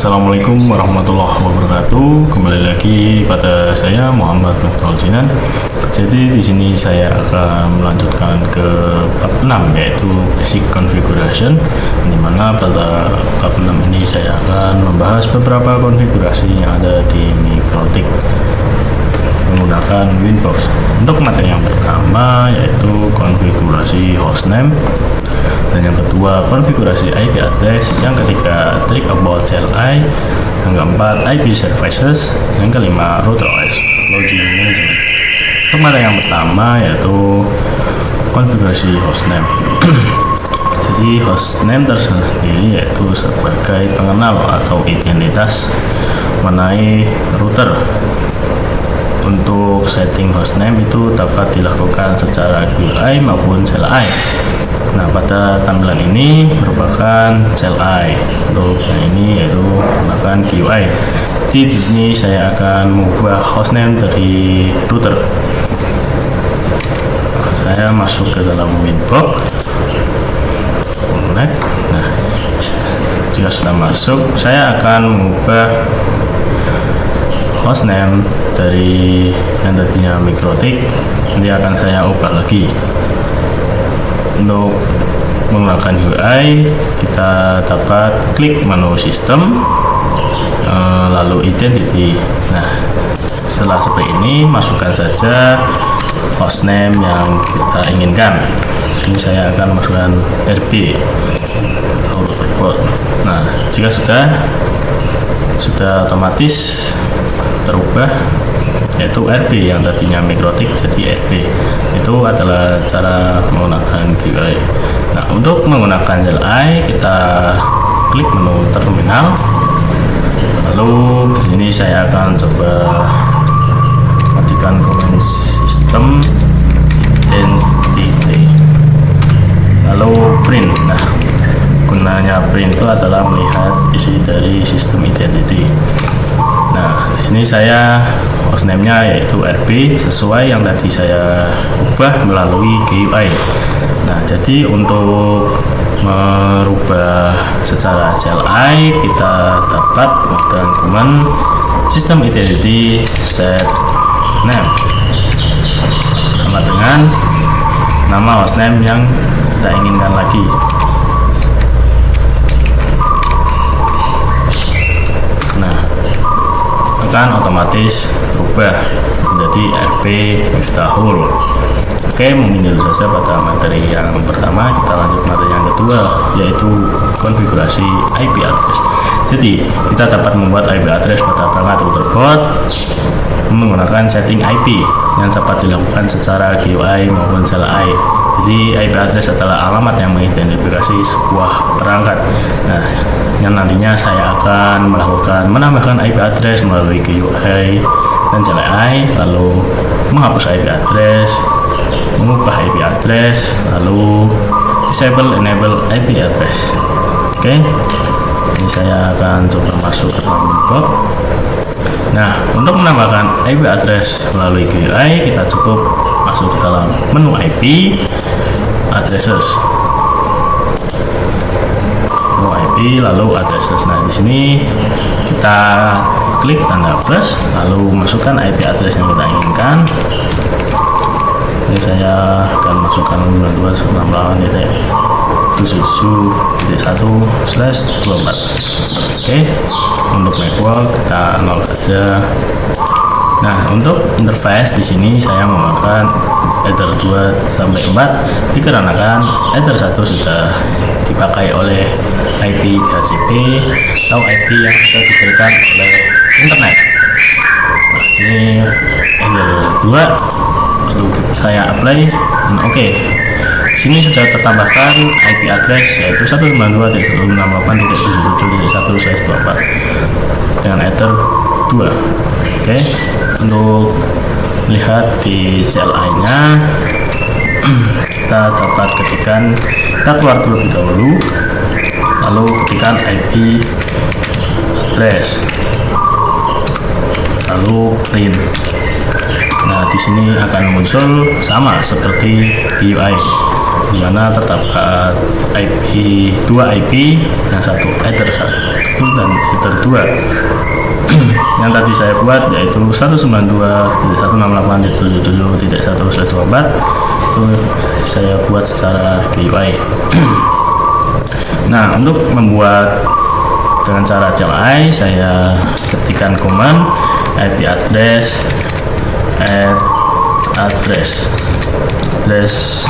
Assalamualaikum warahmatullahi wabarakatuh. Kembali lagi pada saya Muhammad Nurul Jinan. Jadi di sini saya akan melanjutkan ke bab 6 yaitu basic configuration, di mana pada bab 6 ini saya akan membahas beberapa konfigurasi yang ada di MikroTik menggunakan Winbox. Untuk materi yang pertama yaitu konfigurasi hostname, dan yang kedua konfigurasi IP address, yang ketiga trick about CLI, yang keempat IP services, yang kelima router OS login management. Untuk materi yang pertama yaitu konfigurasi hostname. Jadi hostname tersendiri yaitu sebagai pengenal atau identitas mengenai router. Untuk setting hostname itu dapat dilakukan secara GUI maupun CLI. Nah, pada tampilan ini merupakan CLI. Untuk yang ini yaitu menggunakan GUI. Di sini saya akan mengubah hostname dari router. Saya masuk ke dalam Winbox. Connect. Nah, jika sudah masuk, saya akan mengubah hostname dari yang tadinya MikroTik, nanti akan saya ubah lagi. Untuk menggunakan UI, kita dapat klik menu sistem, lalu identity. Nah, setelah seperti ini, masukkan saja hostname yang kita inginkan. Ini saya akan masukkan RB. Nah, jika sudah otomatis terubah yaitu RB, yang tadinya MikroTik jadi RB. Itu adalah cara menggunakan GUI. Nah, untuk menggunakan CLI kita klik menu terminal, lalu di sini saya akan coba matikan command system identity, lalu print. Nah, gunanya print itu adalah melihat isi dari sistem identity. Nah, di sini saya hostname-nya yaitu RB sesuai yang tadi saya ubah melalui GUI. Nah, jadi untuk merubah secara CLI kita dapat menggunakan command system identity set name sama dengan nama hostname yang kita inginkan lagi. Akan otomatis berubah menjadi RB Miftahul. Oke, mungkin itu saja pada materi yang pertama. Kita lanjut materi yang kedua yaitu konfigurasi IP address. Jadi kita dapat membuat IP address pada perangkat router board menggunakan setting IP yang dapat dilakukan secara GUI maupun CLI. Jadi IP address adalah alamat yang mengidentifikasi sebuah perangkat. Nah, yang nantinya saya akan menambahkan IP address melalui GUI dan CLI, lalu menghapus IP address, mengubah IP address, lalu disable enable IP address. Oke, ini saya akan coba masuk ke dalam Winbox. Nah, untuk menambahkan IP address melalui GUI kita cukup masuk ke dalam menu IP addresses, lalu addresses. Nah, di sini kita klik tanda plus, lalu masukkan IP address yang kita inginkan. Ini saya akan masukkan 92.177.1/24. Oke, untuk network kita 0 saja. Nah, untuk interface di sini saya menggunakan Ether 2 sampai 4 dikarenakan Ether 1 sudah dipakai oleh IP DHCP atau IP yang sudah diberikan oleh internet. Nah, sini Ether 2, lalu saya apply dan oke. Sini sudah tertambahkan IP address yaitu 192.168.77.1/24 dengan Ether 2. Oke, untuk lihat di CLI-nya kita dapat ketikkan, kita keluar terlebih dahulu, lalu ketikkan IP address, lalu print. Nah, di sini akan muncul sama seperti GUI, di mana terdapat IP 2 IP, yang satu Ether dan header 2. Yang tadi saya buat yaitu 192.168.77.1/24 itu saya buat secara GUI. Nah, untuk membuat dengan cara CLI, saya ketikkan command IP address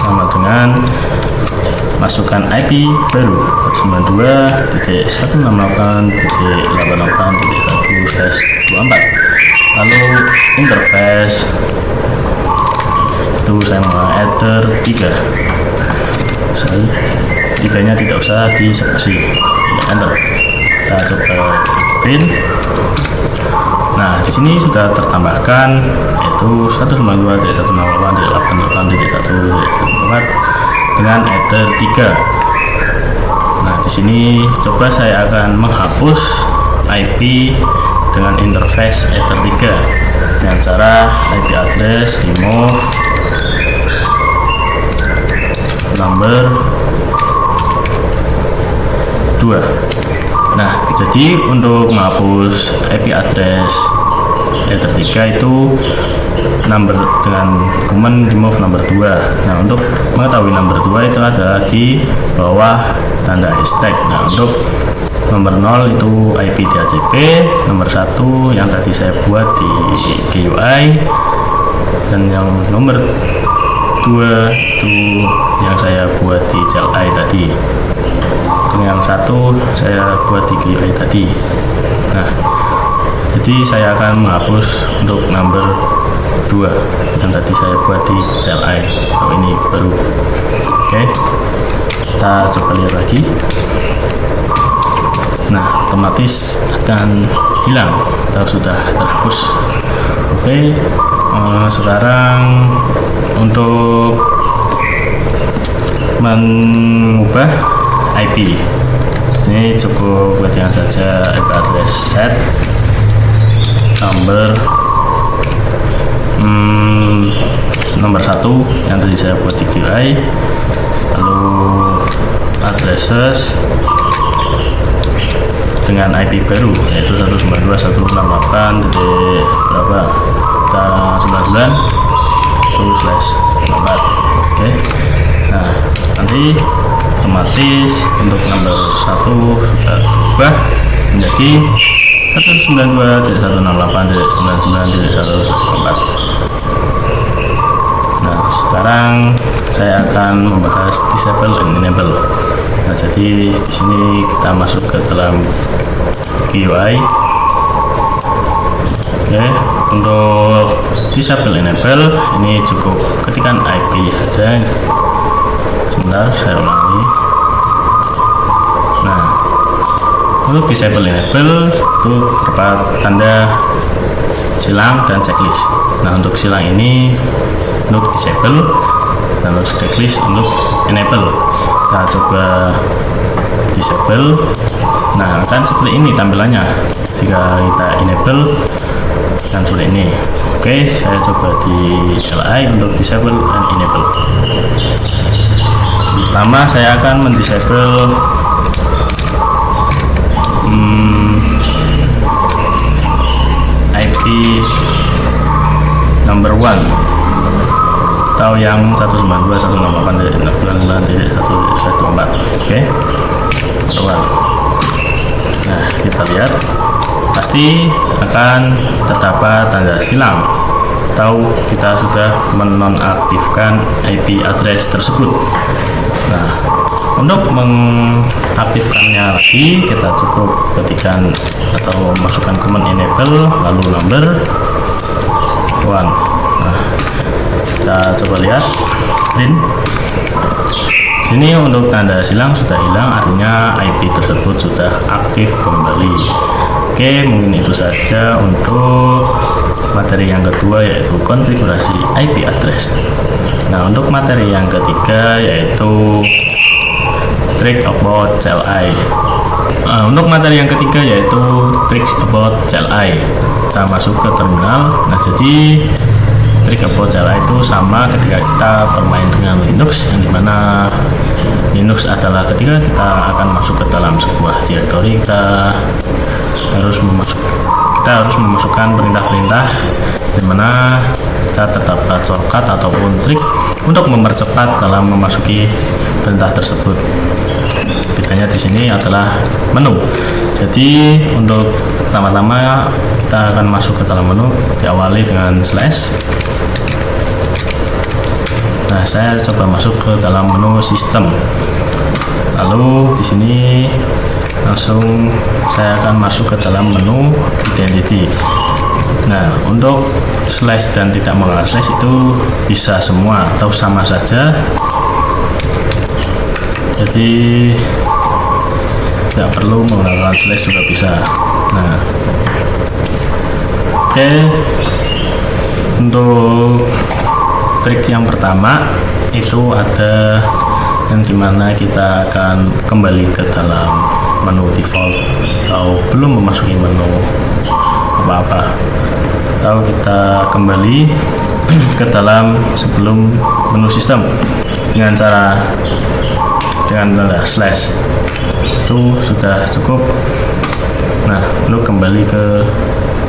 sama dengan masukkan IP baru 192.168.88.1/24, lalu interface itu saya mau enter 3. Tiganya tidak usah di spasi, enter. Kita coba print. Nah, di sini sudah tertambahkan yaitu 192.168.88.1/24 dengan header 3. Nah, di sini coba saya akan menghapus IP dengan interface header 3 dengan cara IP address remove number 2. Nah, jadi untuk menghapus IP address header 3 itu number dengan command remove number 2. Nah, untuk mengetahui number 2 itu ada di bawah tanda hashtag. Nah, untuk nomor 0 itu IP DHCP, nomor 1 yang tadi saya buat di GUI, dan yang nomor 2 itu yang saya buat di CLI tadi. Yang satu saya buat di GUI tadi. Nah, jadi saya akan menghapus untuk number 2 yang tadi saya buat di CLI. Kalau ini baru. Oke, kita coba lihat lagi. Nah, otomatis akan hilang atau sudah terhapus. Oke, sekarang untuk mengubah IP, ini cukup ketikkan saja IP address set number nomor 1 yang tadi saya buat di GUI, lalu addresses dengan IP baru yaitu 192.168. berapa kita 99/24. Oke, nah nanti otomatis untuk nomor 1 sudah berubah menjadi 192.168.99.1/24. Nah, sekarang saya akan membahas disable and enable. Nah, jadi di sini kita masuk ke dalam GUI. Oke, untuk disable enable ini cukup ketikkan IP saja. Sebentar, saya ulangi. Nah, untuk disable enable itu terdapat tanda silang dan checklist. Nah, untuk silang ini untuk disable dan untuk checklist untuk enable. Kita coba disable. Nah, akan seperti ini tampilannya jika kita enable dan seperti ini. Oke, saya coba di CLI untuk disable dan enable. Pertama, saya akan mendisable IP number 1 atau yang 192.168.99.1/24. Oke, nah kita lihat pasti akan terdapat tanda silang atau kita sudah menonaktifkan IP address tersebut. Nah, untuk mengaktifkannya lagi kita cukup ketikkan atau masukkan command enable lalu number 1. Nah, kita coba lihat print. Sini untuk tanda silang sudah hilang, artinya IP tersebut sudah aktif kembali. Oke, mungkin itu saja untuk materi yang kedua yaitu konfigurasi IP address. Nah, untuk materi yang ketiga yaitu trick about CLI. Untuk materi yang ketiga yaitu trick about CLI. Kita masuk ke terminal. Nah, jadi trick about CLI itu sama ketika kita bermain dengan Linux, yang dimana Linux adalah ketika kita akan masuk ke dalam sebuah direktori, kita harus memasukkan perintah-perintah di mana kita terdapat shortcut ataupun trik untuk mempercepat dalam memasuki perintah tersebut. Bedanya di sini adalah menu. Jadi untuk pertama-tama kita akan masuk ke dalam menu, diawali dengan slash. Nah, saya coba masuk ke dalam menu sistem. Lalu di sini langsung saya akan masuk ke dalam menu identity. Nah, untuk slash dan tidak menggunakan slash itu bisa semua atau sama saja. Jadi tidak perlu menggunakan slash juga bisa. Nah, oke. Untuk trik yang pertama itu ada yang dimana kita akan kembali ke dalam menu default atau belum memasuki menu apa-apa, atau kita kembali ke dalam sebelum menu sistem dengan tanda slash. Itu sudah cukup. Nah, lalu kembali ke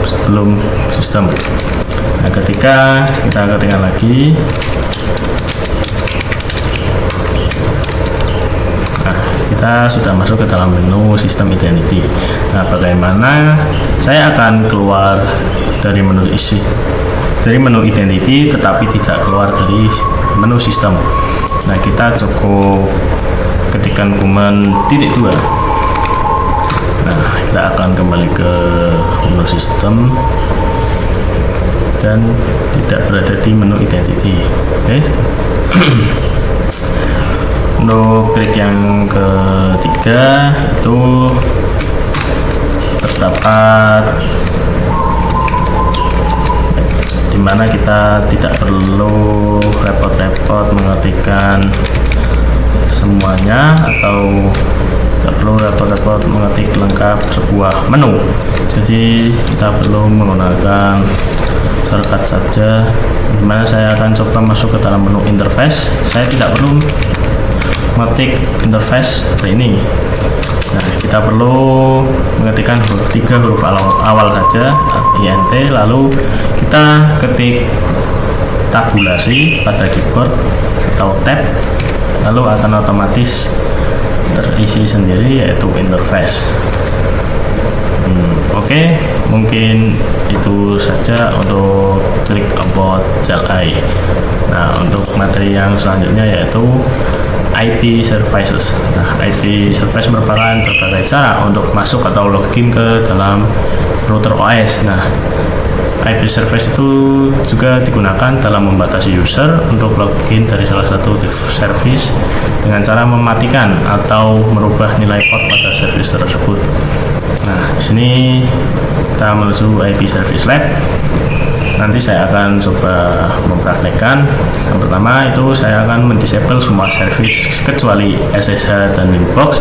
sebelum sistem. Nah, ketika kita ketikkan lagi, nah, kita sudah masuk ke dalam menu sistem identity. Nah, bagaimana saya akan keluar dari menu identity tetapi tidak keluar dari menu sistem? Nah, kita cukup ketikkan command ×2. Nah, kita akan kembali ke menu sistem dan tidak berada di menu identity. Oke. Untuk trik yang ketiga itu terdapat dimana kita tidak perlu repot-repot mengetikkan semuanya atau tidak perlu repot-repot mengetik lengkap sebuah menu. Jadi kita perlu menggunakan shortcut saja, dimana saya akan coba masuk ke dalam menu interface. Saya tidak perlu mengetik interface seperti ini. Nah, kita perlu mengetikkan 3 huruf awal saja, int, lalu kita ketik tabulasi pada keyboard atau tab, lalu akan otomatis terisi sendiri yaitu interface. Oke, mungkin itu saja untuk trik about CLI. Nah, untuk materi yang selanjutnya yaitu IP services. Nah, IP service merupakan berbagai cara untuk masuk atau login ke dalam router OS. Nah, IP service itu juga digunakan dalam membatasi user untuk login dari salah satu service dengan cara mematikan atau merubah nilai port pada service tersebut. Nah, di sini kita menuju IP Service Lab. Nanti saya akan coba mempraktekkan. Yang pertama itu saya akan mendisable semua service kecuali SSH dan Winbox.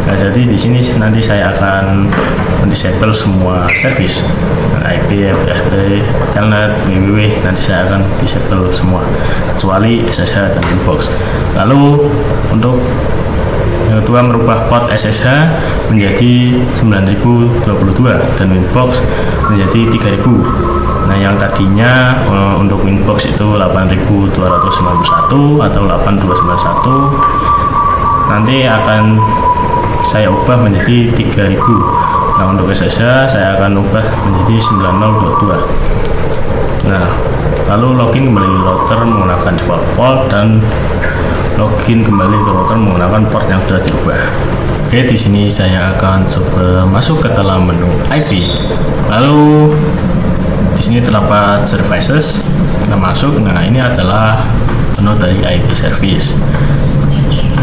Nah, jadi di sini nanti saya akan mendisable semua service, IP, FTP, Telnet, WWW. Nanti saya akan disable semua kecuali SSH dan Winbox. Lalu untuk yang kedua, merubah port SSH menjadi 9022 dan Winbox menjadi 3000. Nah, yang tadinya untuk Winbox itu 8291 atau 8291 nanti akan saya ubah menjadi 3000. Nah, untuk SSH saya akan ubah menjadi 9022. Nah, lalu login kembali router menggunakan default port dan login kembali ke router menggunakan port yang sudah diubah. Oke, di sini saya akan coba masuk ke dalam menu IP. Lalu di sini terdapat services. Kita masuk. Nah, ini adalah menu dari IP service.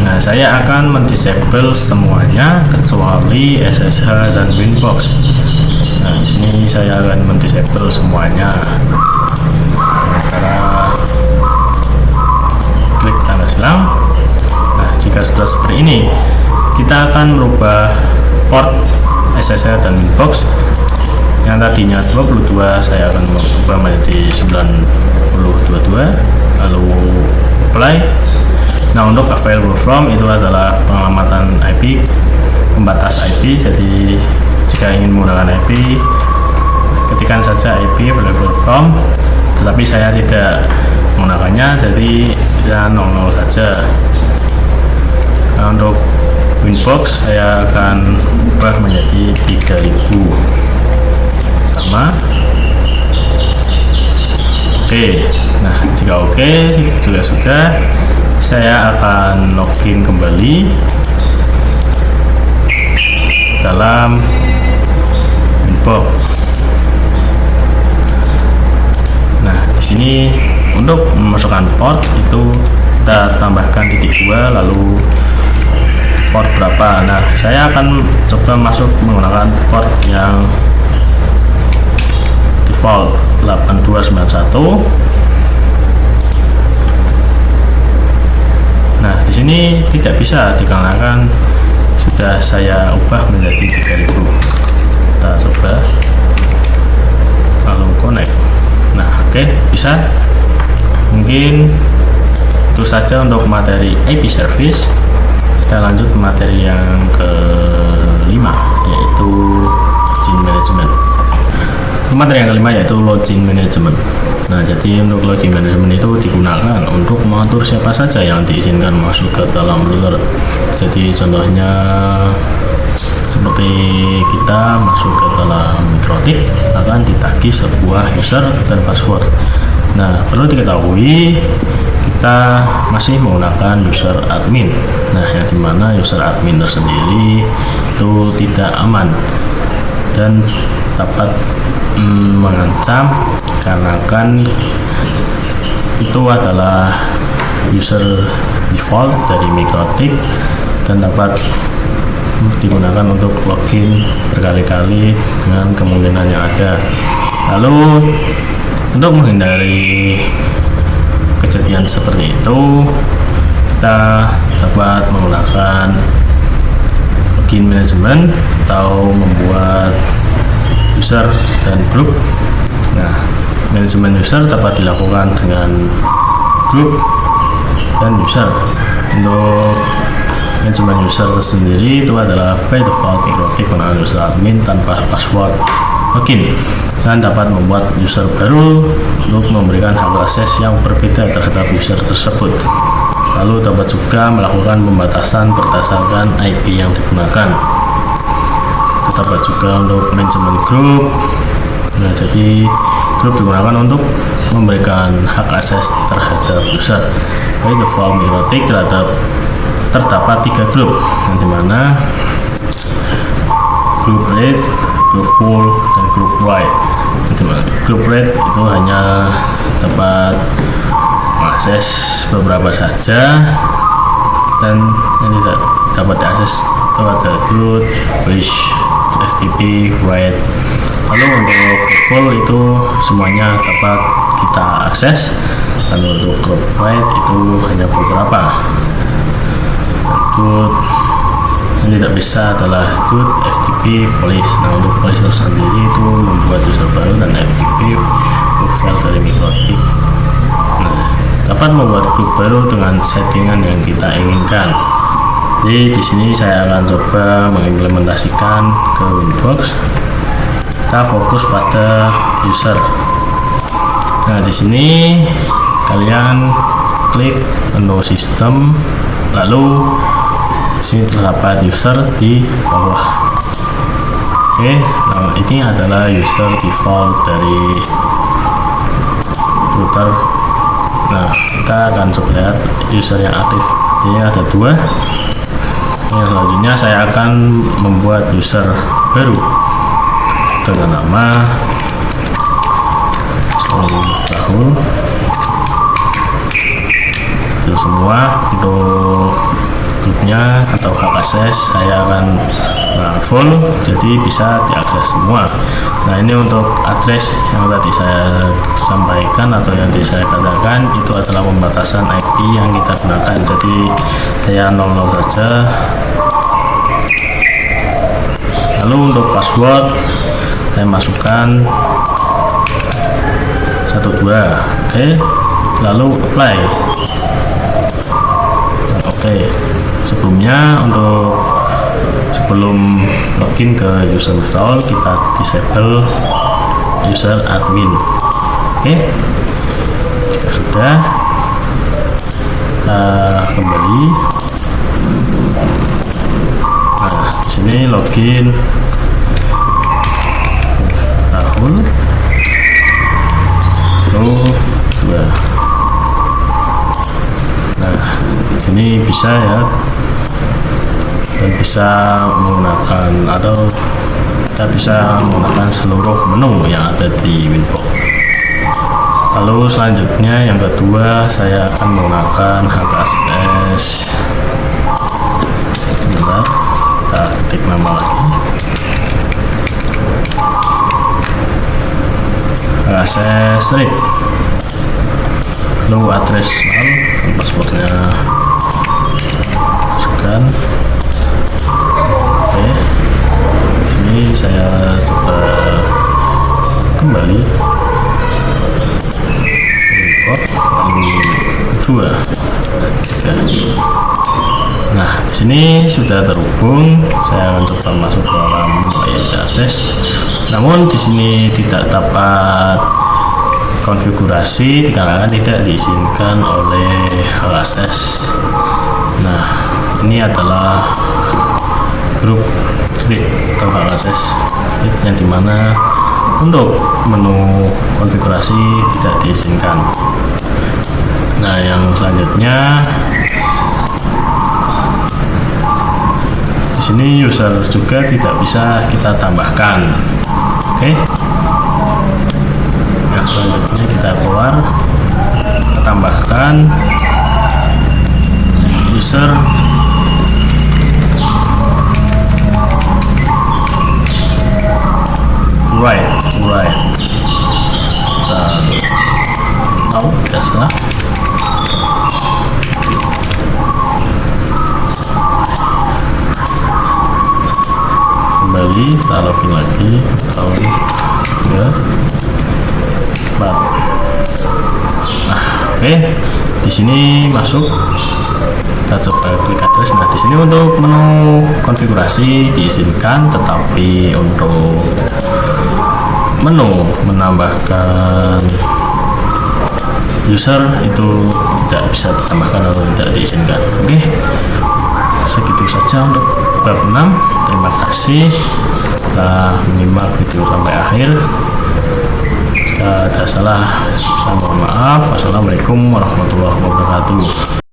Nah, saya akan mendisable semuanya kecuali SSH dan Winbox. Nah, di sini saya akan mendisable semuanya dengan cara klik tanda silang. Nah, jika sudah seperti ini, kita akan merubah port SSH dan Winbox yang tadinya 22 saya akan merubah menjadi 9022, lalu apply. Nah, untuk available from itu adalah pengamatan IP, pembatas IP. Jadi jika ingin menggunakan IP, ketikkan saja IP available from, tetapi saya tidak menggunakannya, jadi ya 00 saja. Nah, untuk Winbox saya akan ubah menjadi 3000, sama. Oke, nah jika oke juga sudah, saya akan login kembali dalam Winbox. Nah, di sini untuk memasukkan port itu kita tambahkan titik 2, lalu port berapa. Nah, saya akan coba masuk menggunakan port yang default 8291. Nah, di sini tidak bisa dikarenakan sudah saya ubah menjadi 3000. Kita coba lalu connect. Nah, oke, bisa. Mungkin itu saja untuk materi IP service. Kita lanjut ke materi yang kelima, yaitu login management. Materi yang kelima yaitu login management. Nah, jadi untuk login management itu digunakan untuk mengatur siapa saja yang diizinkan masuk ke dalam ruler. Jadi contohnya seperti kita masuk ke dalam Mikrotik akan ditagih sebuah user dan password. Nah, perlu diketahui kita masih menggunakan user admin. Nah, yang dimana user admin tersendiri itu tidak aman dan dapat mengancam, karena kan itu adalah user default dari Mikrotik dan dapat digunakan untuk login berkali-kali dengan kemungkinan yang ada. Lalu untuk menghindari kejadian seperti itu, kita dapat menggunakan login management atau membuat user dan grup. Nah, manajemen user dapat dilakukan dengan grup dan user. Untuk manajemen user tersendiri itu adalah by default Mikrotik menggunakan user admin tanpa password login dan dapat membuat user baru untuk memberikan hak akses yang berbeda terhadap user tersebut. Lalu dapat juga melakukan pembatasan berdasarkan IP yang digunakan. Dapat juga untuk manajemen grup. Nah, jadi grup digunakan untuk memberikan hak akses terhadap user. By default Mikrotik terdapat 3 grup, yang dimana grup read, grup full, dan grup wide. Grup read itu hanya dapat mengakses beberapa saja, dan yang tidak dapat diakses itu ada root, push, FTP, write. Lalu untuk full itu semuanya dapat kita akses, dan untuk grup wide itu hanya beberapa. Root yang tidak bisa adalah root, FTP, police. Nah, untuk police sendiri itu membuat user baru dan FTP file dari Mikrotik. Nah, dapat membuat grup baru dengan settingan yang kita inginkan. Jadi di sini saya akan coba mengimplementasikan ke Winbox. Kita fokus pada user. Nah, di sini kalian klik menu sistem, lalu di sini terdapat user di bawah. Oke, nah ini adalah user default dari router. Nah, kita akan coba lihat user yang aktif. Ini ada 2. Yang selanjutnya saya akan membuat user baru dengan nama Rahul. Itu semua untuk grupnya atau hak akses saya akan full, jadi bisa diakses semua. Nah, ini untuk address yang tadi saya sampaikan atau yang tadi saya katakan, itu adalah pembatasan IP yang kita gunakan. Jadi saya 00 saja. Lalu untuk password saya masukkan 12. Oke, lalu apply. Oke, sebelumnya sebelum login ke user Miftahul, kita disable user admin. Oke, jika sudah, kembali. Nah, di sini login Miftahul Pro 2. Nah, di sini bisa ya, dan bisa menggunakan atau kita bisa menggunakan seluruh menu yang ada di Winbox. Lalu selanjutnya yang kedua, saya akan menggunakan HKSS. Sebentar, kita ketik nama lagi. HKSS read. Lalu address mail, passwordnya masukkan. Oke, sini saya coba kembali import lalu 2 3. Nah, di sini sudah terhubung. Saya akan coba masuk ke dalam IP address. Namun di sini tidak dapat konfigurasi dikarenakan tidak diizinkan oleh HKSS. Nah, ini adalah grup klik atau HKSS yang dimana untuk menu konfigurasi tidak diizinkan. Nah, yang selanjutnya di sini user juga tidak bisa kita tambahkan. Oke. Yang selanjutnya kita keluar, kita tambahkan user right biasa. Kembali, kita login lagi tahun 3 4. Nah, oke, di sini masuk, kita coba klik address. Nah, di sini untuk menu konfigurasi diizinkan, tetapi untuk menu menambahkan user itu tidak bisa ditambahkan atau tidak diizinkan. Oke, segitu saja untuk bab 6. Terima kasih telah menyimak video sampai akhir. Jika ada salah, saya mohon maaf. Wassalamualaikum warahmatullahi wabarakatuh.